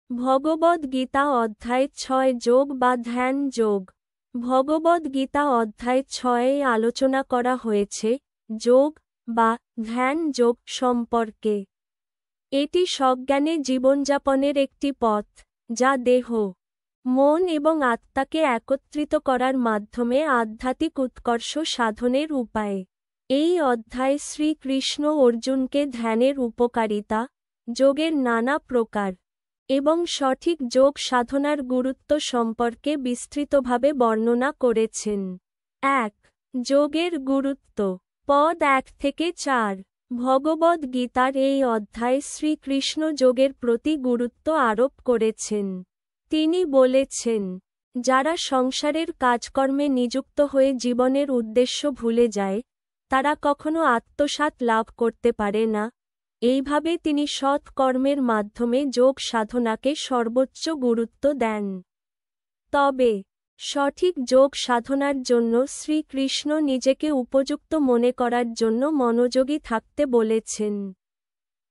ভগবদ্গীতা অধ্যায় ৬ যোগ বা ধ্যান যোগ। ভগবদ্গীতা অধ্যায় ৬-এ আলোচনা করা হয়েছে যোগ বা ধ্যান যোগ সম্পর্কে। এটি সজ্ঞানে জীবনযাপনের একটি পথ, যা দেহ, মন এবং আত্মাকে একত্রিত করার মাধ্যমে আধ্যাত্মিক উৎকর্ষ সাধনের উপায়। এই অধ্যায়ে শ্রীকৃষ্ণ অর্জুনকে ধ্যানের উপকারিতা, যোগের নানা প্রকার এবং সঠিক যোগ সাধনার গুরুত্ব সম্পর্কে বিস্তৃতভাবে বর্ণনা করেছেন। ১. যোগের গুরুত্ব। পদ ১-৪। ভগবদ্গীতার এই অধ্যায়ে শ্রীকৃষ্ণ যোগের প্রতি গুরুত্ব আরোপ করেছেন। তিনি বলেছেন, যারা সংসারের কাজকর্মে নিযুক্ত হয়ে জীবনের উদ্দেশ্য ভুলে যায়, তারা কখনো আত্মসাৎ লাভ করতে পারে না। এইভাবে তিনি সৎ কর্মের মাধ্যমে যোগ সাধনাকে সর্বোচ্চ গুরুত্ব দেন। তবে সঠিক যোগ সাধনার জন্য শ্রীকৃষ্ণ নিজেকে উপযুক্ত মনে করার জন্য মনোযোগী থাকতে বলেছেন।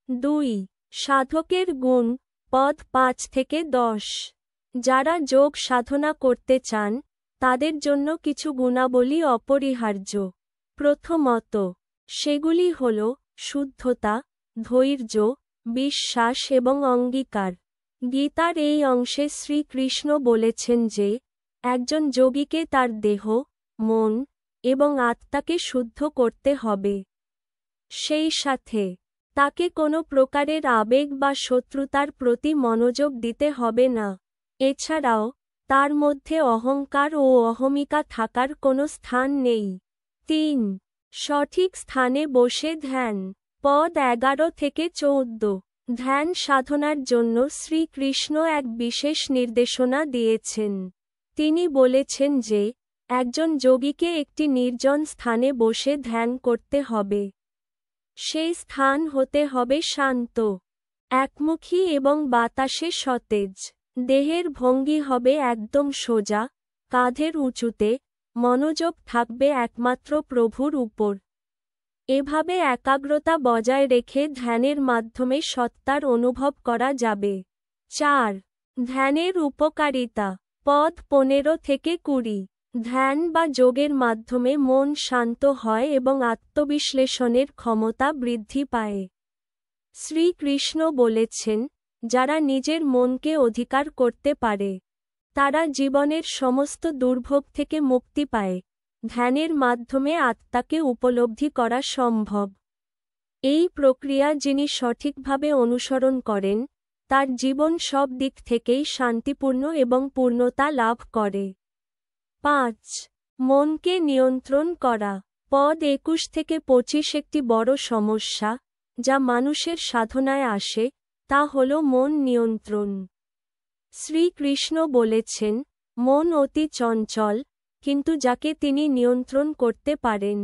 ২. সাধকের গুণ। পদ ৫-১০। যারা যোগ সাধনা করতে চান, তাদের জন্য কিছু গুণাবলী অপরিহার্য। প্রথমত, সেগুলি হল শুদ্ধতা, ধৈর্য, বিশ্বাস এবং অঙ্গীকার। গীতার এই অংশে শ্রীকৃষ্ণ বলেছেন যে, একজন যোগীকে তার দেহ, মন এবং আত্মাকে শুদ্ধ করতে হবে। সেই সাথে তাকে কোনো প্রকারের আবেগ বা শত্রুতার প্রতি মনোযোগ দিতে হবে না। এছাড়াও তার মধ্যে অহংকার ও অহমিকা থাকার কোনো স্থান নেই। ৩. সঠিক স্থানে বসে ধ্যান। পদ ১১-১৪। ধ্যান সাধনার জন্য শ্রীকৃষ্ণ এক বিশেষ নির্দেশনা দিয়েছেন। তিনি বলেছেন যে, একজন যোগীকে একটি নির্জন স্থানে বসে ধ্যান করতে হবে। সেই স্থান হতে হবে শান্ত, একমুখী এবং বাতাসে সতেজ। দেহের ভঙ্গি হবে একদম সোজা, কাঁধের উঁচুতে, মনোযোগ থাকবে একমাত্র প্রভুর উপর। এভাবে একাগ্রতা বজায় রেখে ধ্যানের মাধ্যমে সত্তার অনুভব করা যাবে। ৪. ধ্যানের উপকারিতা। পদ ১৫-২০। ধ্যান বা যোগের মাধ্যমে মন শান্ত হয় এবং আত্মবিশ্লেষণের ক্ষমতা বৃদ্ধি পায়। শ্রীকৃষ্ণ বলেছেন, যারা নিজের মনকে অধিকার করতে পারে, তারা জীবনের সমস্ত দুর্ভোগ থেকে মুক্তি পায়। ধ্যানের মাধ্যমে আত্মাকে উপলব্ধি করা সম্ভব। এই প্রক্রিয়া যিনি সঠিকভাবে অনুসরণ করেন, তার জীবন সব দিক থেকেই শান্তিপূর্ণ এবং পূর্ণতা লাভ করে। ৫. মনকে নিয়ন্ত্রণ করা। পদ ২১-২৫। একটি বড় সমস্যা, যা মানুষের সাধনায় আসে, তা হল মন নিয়ন্ত্রণ। শ্রীকৃষ্ণ বলেছেন, মন অতি চঞ্চল, কিন্তু যাকে তিনি নিয়ন্ত্রণ করতে পারেন,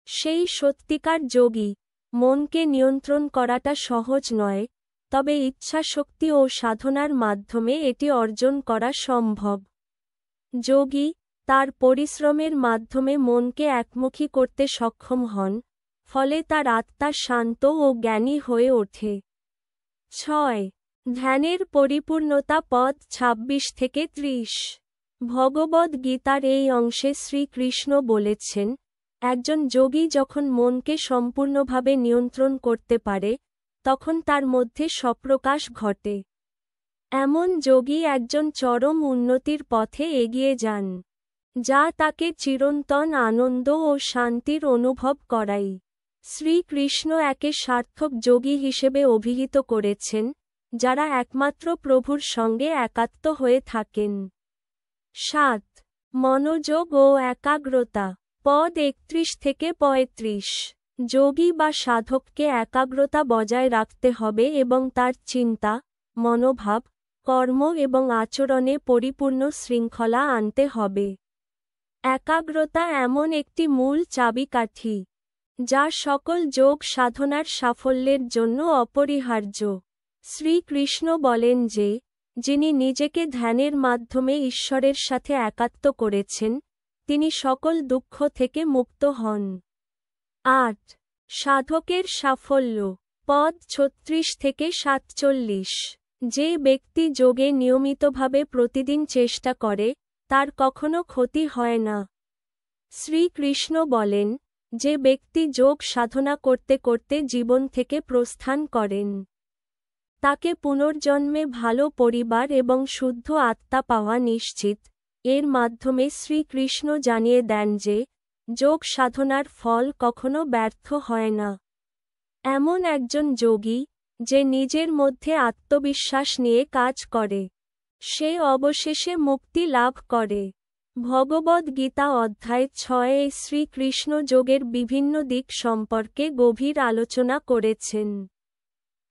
সেই সত্যিকার যোগী। মনকে নিয়ন্ত্রণ করাটা সহজ নয়, তবে ইচ্ছাশক্তি ও সাধনার মাধ্যমে এটি অর্জন করা সম্ভব। যোগী তার পরিশ্রমের মাধ্যমে মনকে একমুখী করতে সক্ষম হন, ফলে তার আত্মা শান্ত ও জ্ঞানী হয়ে ওঠে। ৬. ধ্যানের পরিপূর্ণতা। পদ ২৬-৩০। ভগবদ্গীতার এই অংশে শ্রীকৃষ্ণ বলেছেন, একজন যোগী যখন মনকে সম্পূর্ণভাবে নিয়ন্ত্রণ করতে পারে, তখন তার মধ্যে স্বপ্রকাশ ঘটে। এমন যোগী একজন চরম উন্নতির পথে এগিয়ে যান, যা তাকে চিরন্তন আনন্দ ও শান্তির অনুভব করায়। শ্রীকৃষ্ণ একে সার্থক যোগী হিসেবে অভিহিত করেছেন, যারা একমাত্র প্রভুর সঙ্গে একাত্ম হয়ে থাকেন। ৭. মনোযোগ ও একাগ্রতা। পদ ৩১-৩৫। যোগী বা সাধককে একাগ্রতা বজায় রাখতে হবে এবং তার চিন্তা, মনোভাব, কর্ম এবং আচরণে পরিপূর্ণ শৃঙ্খলা আনতে হবে। একাগ্রতা এমন একটি মূল চাবিকাঠি, যা সকল যোগ সাধনার সাফল্যের জন্য অপরিহার্য। শ্রীকৃষ্ণ বলেন যে, যিনি নিজেকে ধ্যানের মাধ্যমে ঈশ্বরের সাথে একাত্ম করেছেন, তিনি সকল দুঃখ থেকে মুক্ত হন। ৮. সাধকের সাফল্য। পদ ৩৬-৪৭। যে ব্যক্তি যোগে নিয়মিতভাবে প্রতিদিন চেষ্টা করে তার কখনো ক্ষতি হয় না। শ্রীকৃষ্ণ বলেন, যে ব্যক্তি যোগ সাধনা করতে করতে জীবন থেকে প্রস্থান করেন তাকে পুনর্জন্মে ভালো পরিবার এবং শুদ্ধ আত্মা পাওয়া নিশ্চিত। এর মাধ্যমে শ্রীকৃষ্ণ জানিয়ে দেন যে যোগ সাধনার ফল কখনো ব্যর্থ হয় না। এমন একজন যোগী যে নিজের মধ্যে আত্মবিশ্বাস নিয়ে কাজ করে সে অবশেষে মুক্তি লাভ করে। ভগবদ গীতা অধ্যায় 6 এ শ্রীকৃষ্ণ যোগের বিভিন্ন দিক সম্পর্কে গভীর আলোচনা করেছেন।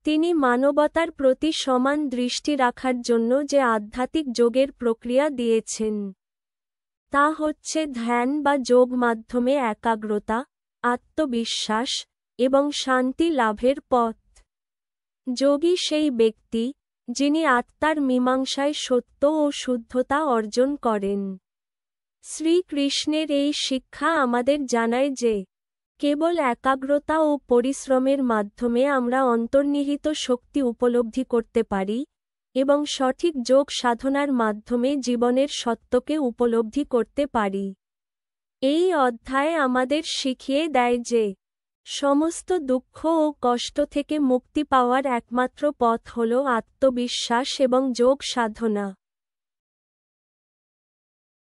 তিনি মানবতার প্রতি সমান দৃষ্টি রাখার জন্য যে আধ্যাত্মিক যোগের প্রক্রিয়া দিয়েছেন তা হচ্ছে ধ্যান বা যোগ মাধ্যমে একাগ্রতা, আত্মবিশ্বাস এবং শান্তি লাভের পথ। যোগী সেই ব্যক্তি যিনি আত্মার মীমাংসায় সত্য ও শুদ্ধতা অর্জন করেন। শ্রীকৃষ্ণের এই শিক্ষা আমাদের জানায় যে কেবল একাগ্রতা ও পরিশ্রমের মাধ্যমে আমরা অন্তর্নিহিত শক্তি উপলব্ধি করতে পারি এবং সঠিক যোগ সাধনার মাধ্যমে জীবনের সত্যকে উপলব্ধি করতে পারি। এই অধ্যায় আমাদের শিখিয়ে দেয় যে সমস্ত দুঃখ ও কষ্ট থেকে মুক্তি পাওয়ার একমাত্র পথ হল আত্মবিশ্বাস এবং যোগ সাধনা।